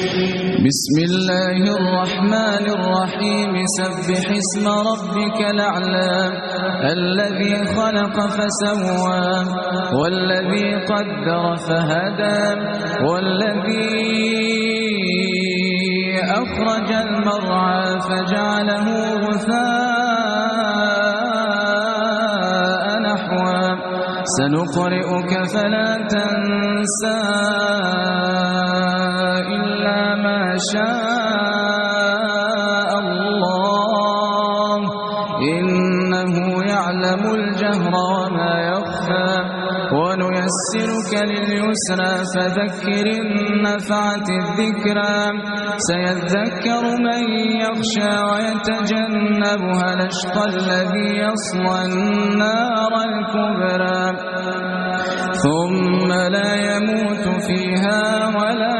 بسم الله الرحمن الرحيم سبح اسم ربك الأعلى الذي خلق فسوى والذي قدر فهدى والذي أخرج المرعى فجعله غثاء نحوا سنقرئك فلا تنسى إلا ما شاء الله إنه يعلم الجهر وما يخفى ونيسرك لليسرى فذكر النفعة الذكرى سيذكر من يخشى ويتجنبها الأشقى الذي يصلى النار الكبرى ثم لا يموت فيها ولا